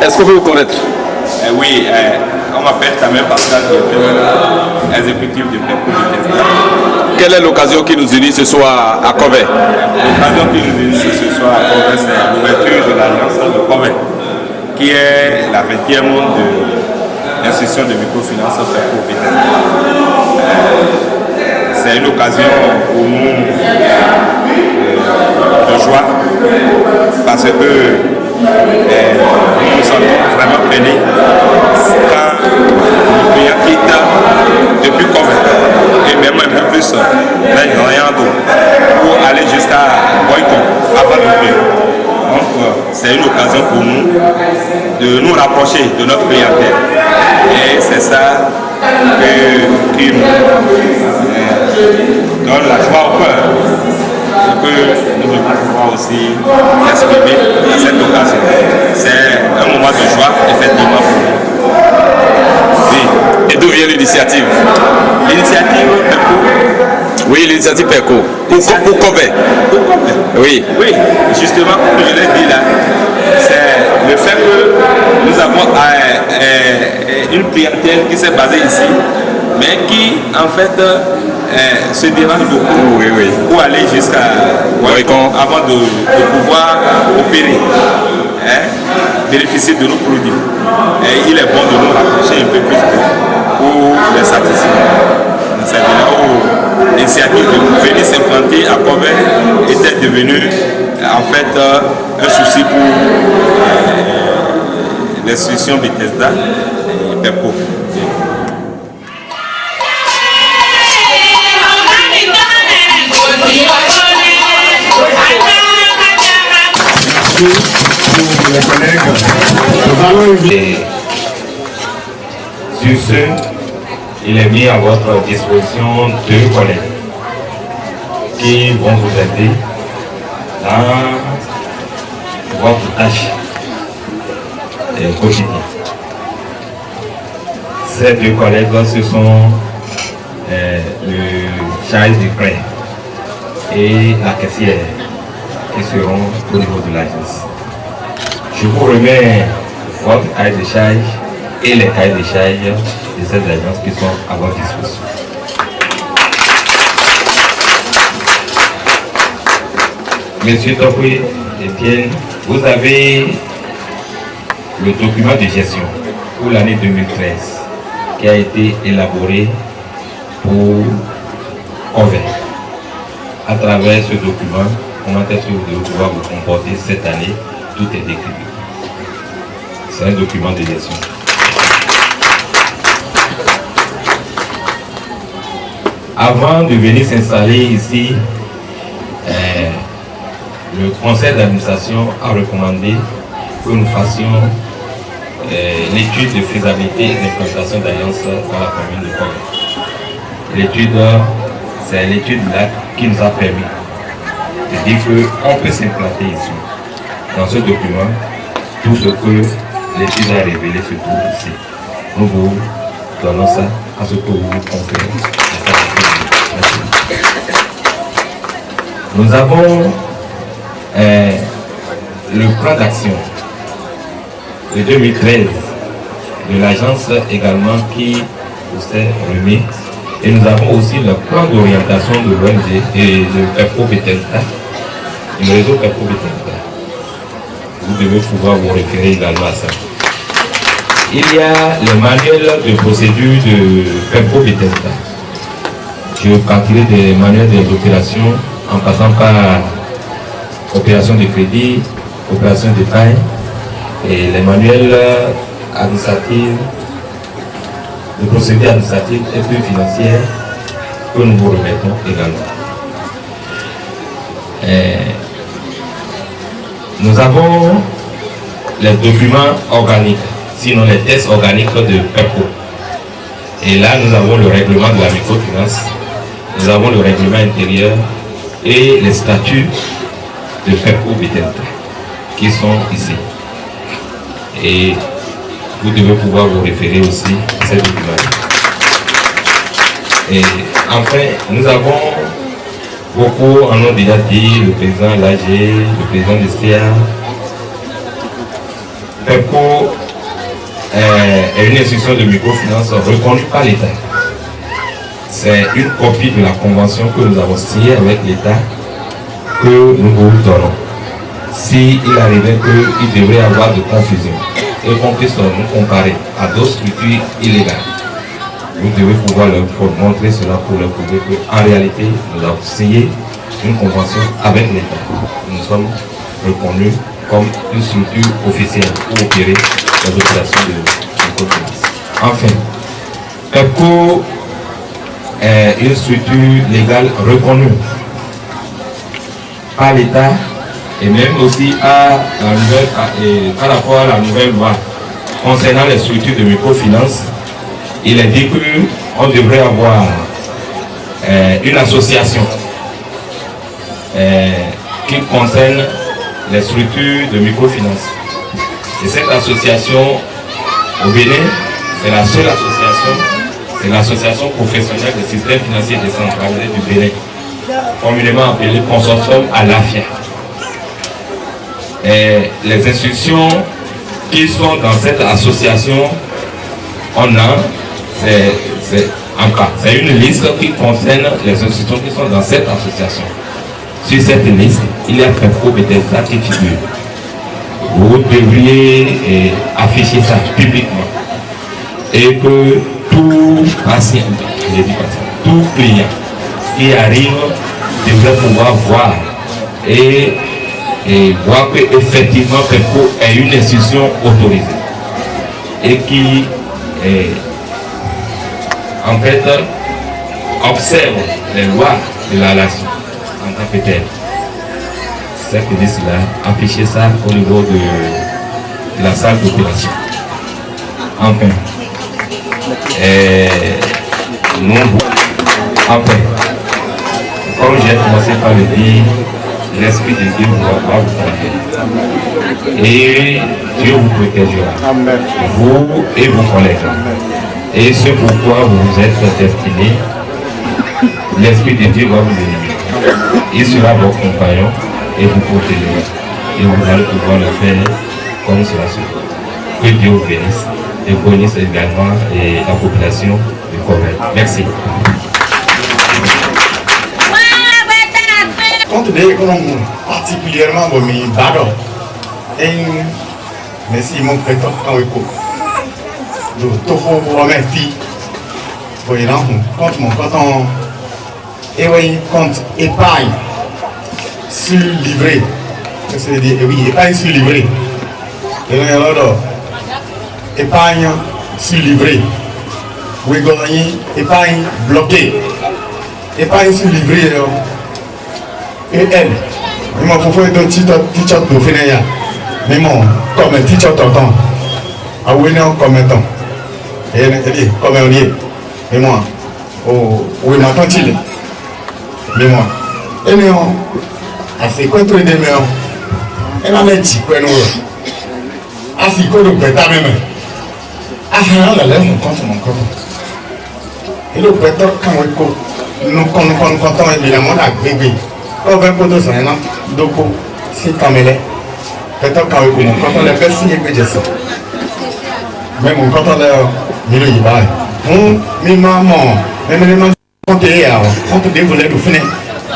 Est-ce qu'on peut vous connaître? Oui, on m'appelle Tamé Pascal, exécutif de PEPCO Bethesda. Quelle est l'occasion qui nous unit ce soir à Covey? L'occasion qui nous unit ce soir à Covey, c'est l'ouverture de l'Alliance de Covey, qui est la 20e de l'institution de microfinance PEPCO Bethesda. C'est une occasion pour nous de joie parce que nous nous sentons vraiment peinés quand le client quitte depuis Covey et même un peu plus vers Granyando pour aller jusqu'à Boycon avant d'ouvrir. Donc c'est une occasion pour nous de nous rapprocher de notre clientèle et c'est ça qui nous donne la joie au cœur que nous devons pouvoir aussi exprimer à cette occasion. C'est un moment de joie, effectivement, pour nous. Oui. Et d'où vient l'initiative? L'initiative PEPCO. Oui, l'initiative PEPCO. Pour Covey. Oui. Oui, justement, comme je l'ai dit là, c'est le fait que nous avons une clientèle qui s'est basée ici, mais qui, en fait, se dérange beaucoup pour aller jusqu'à Boycon avant de pouvoir opérer, bénéficier de nos produits. Et il est bon de nous rapprocher un peu plus pour les satisfaire. C'est là où l'initiative de venir s'implanter à Covey était devenue en fait un souci pour l'institution Bethesda et PEPCO. Sur ce, il est mis à votre disposition 2 collègues qui vont vous aider dans votre tâche quotidienne. Ces 2 collègues, ce sont le chargé de frais et la caissière qui seront au niveau de l'agence. Je vous remets votre cahier de charge et les cahiers de charge de ces agences qui sont à votre disposition. Monsieur Topoué Etienne, vous avez le document de gestion pour l'année 2013 qui a été élaboré pour Covey. À travers ce document, comment est-ce que vous devez pouvoir vous comporter cette année, tout est décrit. C'est un document de gestion. Avant de venir s'installer ici, le conseil d'administration a recommandé que nous fassions l'étude de faisabilité et d'implantation d'alliance dans la commune de Covey. L'étude, c'est l'étude là qui nous a permis de dire qu'on peut s'implanter ici. Dans ce document, tout ce que l'étude a révélé se trouve ici. Nous vous donnons ça à ce que vous conférez. Nous avons le plan d'action de 2013 de l'agence également qui vous est remis. Et nous avons aussi le plan d'orientation de l'ONG et de PEPCO Bethesda, le réseau PEPCO Bethesda. Vous devez pouvoir vous référer également à ça. Il y a le manuel de procédure de PEPCO Bethesda. Je partirai des manuels d'opération en passant par opération de crédit, opération de taille et les manuels administratifs, de procédures administratives et plus financières que nous vous remettons également. Nous avons les documents organiques, sinon les tests organiques de PEPCO. Et là, nous avons le règlement de la microfinance, nous avons le règlement intérieur et les statuts de PEPCO Bethesda qui sont ici. Et vous devez pouvoir vous référer aussi à ces documents. Et enfin, nous avons beaucoup, en ont déjà dit, le président Lagé, le président de STEA. PEPCO est une institution de microfinance reconnue par l'État. C'est une copie de la convention que nous avons signée avec l'État que nous vous donnons. S'il arrivait qu'il devrait y avoir de confusion et qu'on puisse nous comparer à d'autres structures illégales, vous devez pouvoir leur montrer cela pour leur prouver qu'en réalité, nous avons signé une convention avec l'État. Nous sommes reconnus comme une structure officielle pour opérer les opérations de microfinance. Enfin, PEPCO est une structure légale reconnue par l'État et même aussi par rapport à la nouvelle loi concernant les structures de microfinance. Il est dit qu'on devrait avoir une association qui concerne les structures de microfinance. Et cette association au Bénin, c'est la seule association, c'est l'association professionnelle des systèmes financiers décentralisés du Bénin, communément appelée consortium à l'AFIA. Et les institutions qui sont dans cette association, on a, c'est une liste qui concerne les institutions qui sont dans cette association. Sur cette liste, il y a PEPCO Bethesda qui figure. Vous devriez afficher ça publiquement. Et que tout patient, tout client qui arrive devrait pouvoir voir et voir qu'effectivement PEPCO est une institution autorisée et qui en fait observe les lois de la nation en tant que telle. C'est ce que dit cela, afficher ça au niveau de la salle d'opération. Enfin, comme j'ai commencé par le dire, l'Esprit de Dieu va vous protéger. Et Dieu vous protégera, vous et vos collègues. Et c'est pourquoi vous êtes destinés. L'Esprit de Dieu va vous éliminer. Il sera votre compagnon et vous protégera. Et vous allez pouvoir le faire comme cela se fait. Que Dieu vous bénisse et bénisse également la population du Convent. Merci. Compte tenu particulièrement de mes badons, et merci mon président Kaweko. De tout pour remercier. Pour les gens, compte mon coton, et oui, compte épargne sur livré. C'est-à-dire, oui, épargne sur livré. Et là, épargne sur livré. Oui, épargne bloquée. Épargne sur livré. Et elle, il m'a proposé un teacher de Fénéa. Mais mon, comme un teacher tonton, à Winner comme un temps. Et elle dit, comme un lié. Mais moi, où il entend-il? Mais moi, et nous, à ces quoi tous les deux, elle en a dit quoi nous? À ces quoi nous pétard même. Ah, la lèvre, mon compte. Et le pétard, quand nous comptons évidemment la bébé. Quand on va pour 2 ans, donc c'est comme elle est. Peut-être quand on les fait signer que j'ai ça. Mais mon quand on est milieu, il va. Mais maman, même les gens compter, on peut dévoiler tout finir.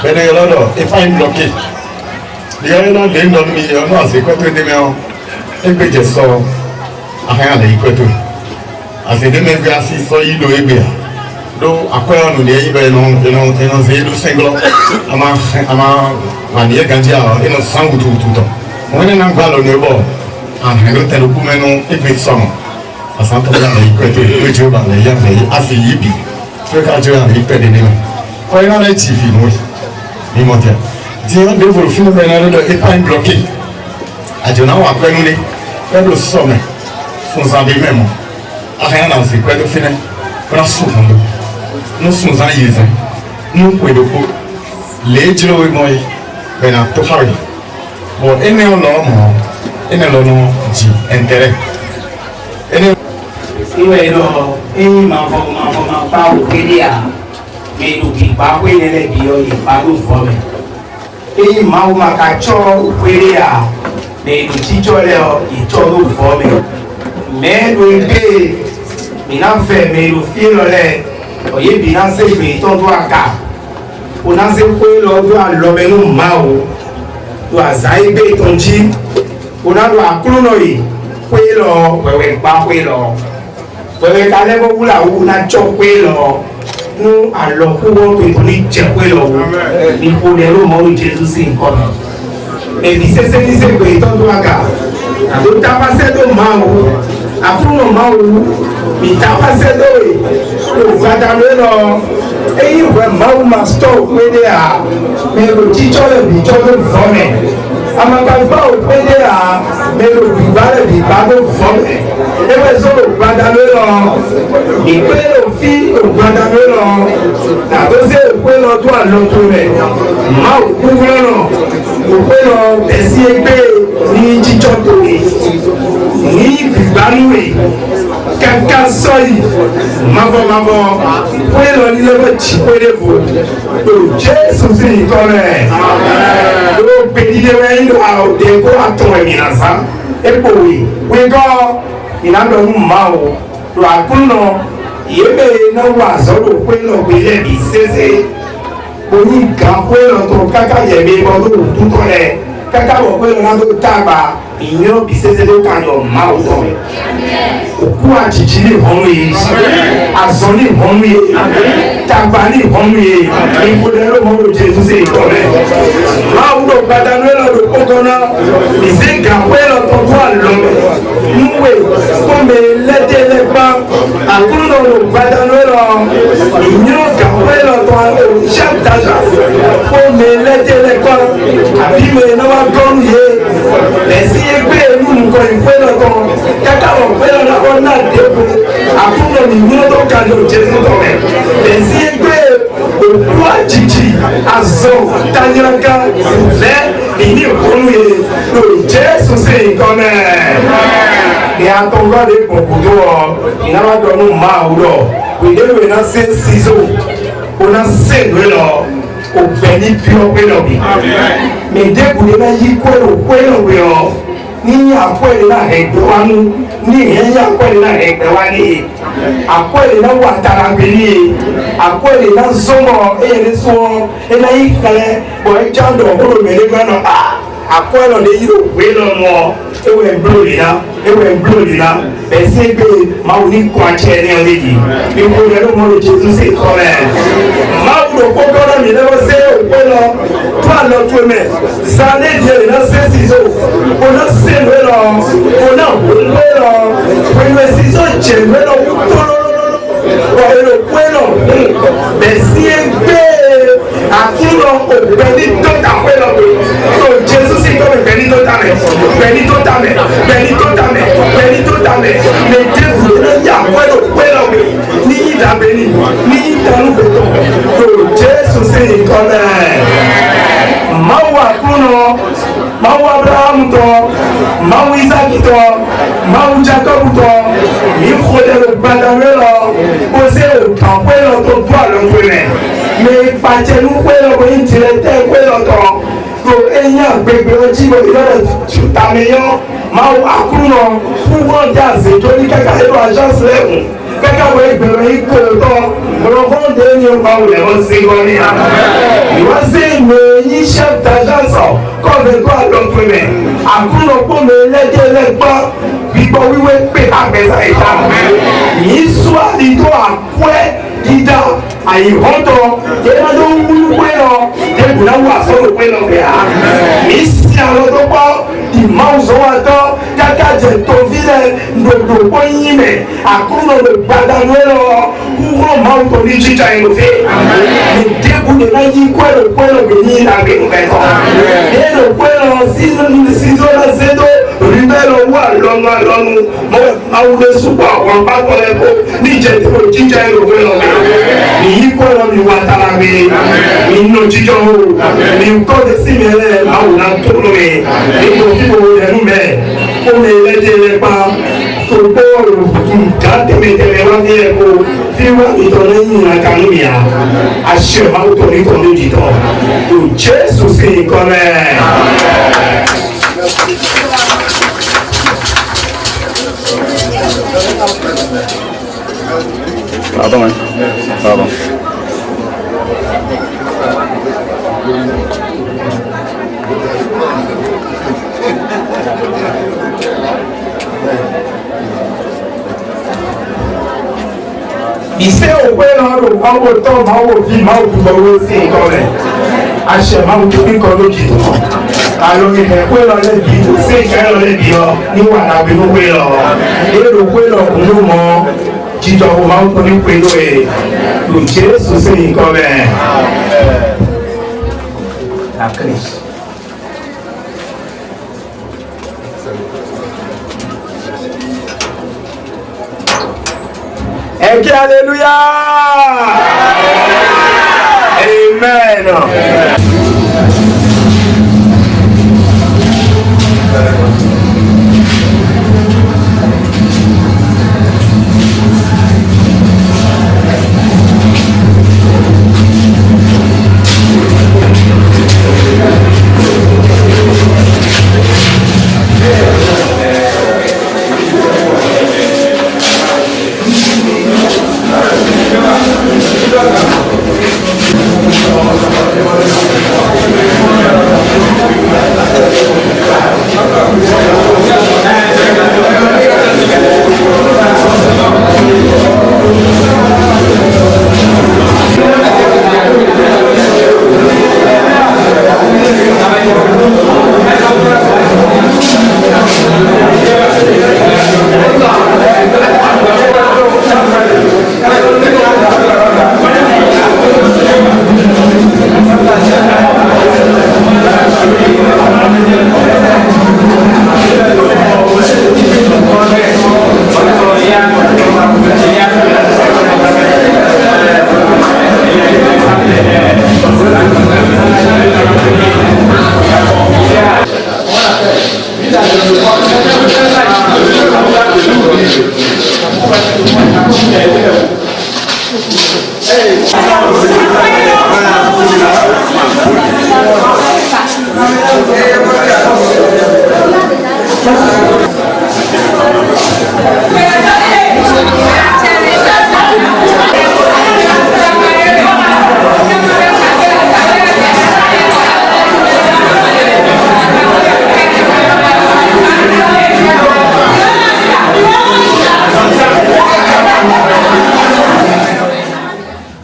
Mais les gens et pas une bloquée. Les gens dans le milieu, non, c'est quoi tout le monde? Et que j'ai ça, à rien de quoi tout. À ces 2 mètres, assis, soit il doit y donc, après, on nous dit qu'il y a un zéro de 5 ans. On a dit qu'il y a un sang tout le temps. On est dans le ballon de bord. On a dit que nous avons un peu de sang. On a dit que nous avons un peu de sang. On a dit que nous avons un peu de sang. On a dit que nous avons un peu de sang. On a dit que nous avons un peu de sang. On a dit que nous avons un peu de sang. On a dit que nous avons un peu de sang. On a dit que nous avons un peu de sang. Nous sommes en Yézin. Nous pouvons les dire aux gens que nous avons bon, et nous avons dit intérêt. Et nous avons mais nous qui pas oui les bio il pas nous former et mau makacho kwelea mais nous chicho leo il chono former mais nous be mina fait mais nous filo le oye bina se be ton doa ka ona se kwelo doa lomenu mau doa zaibe tonji ona doa klunoi kwelo wewe pa kwelo wewe kale bo wula una cho kwelo nu alo kuwo pe ni je kwelo ni ko le ro mo Jesus sin ko e di se pe ton doa ka do ta pase do mau afruno mau mi ta pase do o fada lo eyi we mau ma store we dey a me go teacher le bi cho le vome amaka ba o pe dey a me go bi ba le bi ba go vome e we so gbada lo mi pe lo fi o gbada lo na go se pe lo to alo to re ma o ku lo o pe lo esi egbe ni teacher to ni bi ba nu re kankan sọyì mabọ wọ́n lọ nílé wọ́n jí péré fò tó jésù sí nǹkan rẹ̀ ló gbé nílé wọ́n ń lọ àwòdè kó àtọ̀ ẹ̀mìnà sá epo wí gọ́ ìnáwó ń ma o lọ àkúnnà ìyébè náà wà sọ́dọ̀ pé lọ gbé lẹ́bi ṣẹ́ṣẹ́ oní nǹkan pé lọ tó káká yẹ̀mí bọ́ tó tó tọ́ rẹ̀ káká wọ̀ pé lọ náà tó tàgbà ìyẹn bí ṣẹ́ṣẹ́ tó kàn yọ̀ ma o tọ̀ rẹ̀. Òkú àjèjì ní ìhọ́nú yìí àzọ ní ìhọ́nú yìí tàgbà ní ìhọ́nú yìí ìgbòdè ló mọ̀ ló Jésù sí ìkọ́ rẹ̀ máa wúlò gbàdánù ẹlọ́dọ̀ kókó náà ìsìn gàpẹ́ lọ́tọ̀ tó àlọ́ núwè kọ́mẹ lẹ́dẹ̀ẹ́lẹ́gbà àkúrò ló gbàdánù ẹlọ́ ìyún gàpẹ́ lọ́tọ̀ ṣàtàjà kọ́mẹ lẹ́dẹ̀ẹ́lẹ́gbà àbímẹ náà gọ́ọ̀nù yìí lẹ́sìn ẹgbẹ́ ìlú nǹkan ìpẹ́ lọ́tọ̀ kẹ́kọ̀ọ́ pẹ́ lọ́tọ̀ ọ̀nà dẹ́kun àkúrò ní ìyún tó kàjọ Jésù tọ̀rẹ̀ lẹ́sìn ẹgbẹ́ òkú àjèjì àzọ tanyaka lẹ́ ìní ìkọ́nù yìí ló Jésù sí nǹkan náà ní atọ́gbà lè pọ̀ kúndó ọ ìnáwádọ́nù máa wúlọ̀ wìdéwì náà ṣe ṣíṣó ọ̀nà ṣèlú lọ òpè ní bí ọpẹ́ lọ bí mẹ̀dẹ́kùn náà yí kọ́lọ̀ pẹ́lọ̀ wẹ̀ ọ́ ní àpẹẹrẹ náà ẹgbẹ́ wa ní ìyẹn yí àpẹẹrẹ náà ẹgbẹ́ wa ní àpẹẹrẹ náà wà tara gbélé àpẹẹrẹ náà sọmọ ẹyẹlẹ sọ ẹnà yí kẹlẹ bọ ẹ jáde ọkọlọ mẹlẹ gbẹnà àpẹẹrẹ lè yí òwe lọ mọ ewé blo nina bẹsẹ gbé máa wù ní kọ àtsẹ ní ọdẹ yìí ní kó lẹ ló mọ lè Jésù sí kọ lẹ máa wù lọ kókó náà mi lẹwọ sẹ òkú lọ tó àlọ tó mẹ sàlẹ diẹ náà sẹ sísọ kò náà sẹ lóye lọ kò náà wò lóye lọ pẹ̀lú sísọ jẹ lóye lọ ọ̀rẹ́ lọ pé lọ bẹsẹ gbé àkúrò òbẹ̀ni tó dà pé lọ tó Jésù sí kọ́ mi bẹ̀ni tó dà mẹ́ bẹ̀ni tó dà mẹ́ bẹ̀ni tó dà mẹ́ bẹ̀ni tó dà mẹ́ lè Jésù ló yà pé lọ mi ní ìdàbẹ̀ ni ní ìdàlú bẹ̀tọ̀ tó Jésù sí nǹkan náà máa wà kúrò máa wà Abrahamu tọ́ máa wà Isaki tọ́ máa wà Jacob tọ́ mi kò lè lọ gbàdúrà lọ kó sẹ́ kàn pé lọ tó tó àlọ́ pé rẹ̀ mẹ pàtẹ́nu pé lọ kò ní tirẹ̀ tẹ́ pé lọ tọ́ tó ẹ̀yìn àgbègbè ọjí bọ̀ ìlọ́dọ̀ tàmíyàn máa wà kúrò fún wọn dà sí torí kẹ́kẹ́ ẹ̀rọ àjọṣe lẹ́kùn kẹ́kẹ́ wọ ìgbèrò yìí kò tọ́ ọ̀rọ̀kọ́ dé ní ọgbà wùlẹ̀ wọ́n sí wọn ní àná ìwọ́n sí ìwé yìí ṣẹ́ tàjọ́sọ̀ kọ́ọ̀dẹ̀ tó àlọ́pẹ́ rẹ̀ àkúrò pọ̀ mi lẹ́jẹ̀lẹ́gbọ́ gbígbọ́ wíwé pé àgbẹ̀sà ìta yìí sún àdìtò àkúẹ́ dídá àyíkọ́tọ̀ yẹ́nà tó ń wúlú pé lọ dẹ́kun náà wà sọ́dọ̀ pé lọ bẹ̀ á mi sí àwọn tó pọ̀ ìmọ̀ọ́sọ̀wọ́tọ̀ kákàjẹ̀ tó filẹ̀ ndòdò kó yín mẹ́ àkúrò lè gbàdánù lọ kúrò máa tó ní jíjà ìlú fẹ́ mi dẹ́kun lè náà yí pé lọ bẹ̀ yín ìdàgbé nǹkan tọ̀ yẹ́nà pé lọ sísọ náà ṣètò òbí bẹ́ẹ̀ lọ wà lọ́nu mọ́ àwùjọ sùpọ̀ àwọn bàtọ̀ lẹ́kọ̀ọ́ níjẹ̀ tó jíjà ìlú fẹ́ lọ bẹ̀ nìyí kọ́ lọ mi wà tara mi mi nù jíjọ́ o mi kọ́ de sí mi lẹ́ àwòrán tó lọ mi mi kò fi wo ẹnu mẹ́ kó mi lẹ́dẹ̀ lẹ́ pa tó gbọ́ nǹkan tẹ̀mẹ̀tẹ̀mẹ̀ wá ní ẹ̀ kó fi wá ìtọ́nà yìí nà kánú mi à àṣẹ máa ń tọ́ ní tọ́nà ìdìtọ́ o Jésù sí nǹkan mẹ́. Pardon, hein? Pardon. Ìṣe òwe lọ́rùn ọwọ́ tó máa wò bí máa wò gbogbo sí nǹkan rẹ̀ àṣẹ máa wò tóbi kan lójì tó àlọ́ ìfẹ́ pé lọ lẹ́bi sí ìfẹ́ lọ lẹ́bi ọ níwà lábẹ́ ló pé lọ èrò pé lọ kún ló mọ jíjọ wo máa ń tó ní pé ló ẹ̀ lò Jésù sí nǹkan rẹ̀. Eke hallelujah. Amen.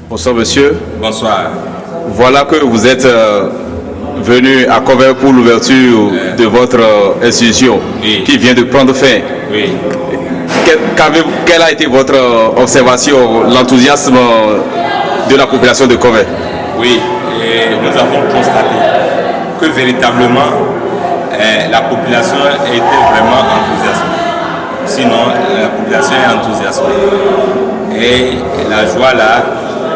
Bonsoir monsieur. Bonsoir. Voilà que vous êtes venu à Cover pour l'ouverture de votre institution qui vient de prendre fin. Oui. Quelle a été votre observation, l'enthousiasme de la population de Cover? Oui, et nous avons constaté que véritablement la population était vraiment enthousiasmée. Sinon, la population est enthousiasmée. Et la joie là,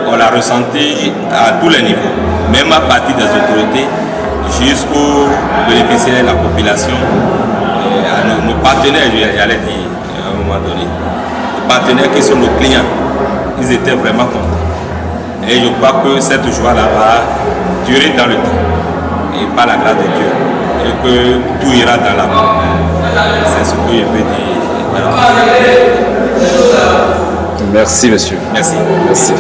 on l'a ressenti à tous les niveaux, même à partir des autorités jusqu'aux bénéficiaires de la population, à nos partenaires, j'allais dire à un moment donné. Les partenaires qui sont nos clients, ils étaient vraiment contents. Et je crois que cette joie-là va durer dans le temps, et par la grâce de Dieu, et que tout ira dans la mort. C'est ce que je peux dire. Merci monsieur. Merci. Merci.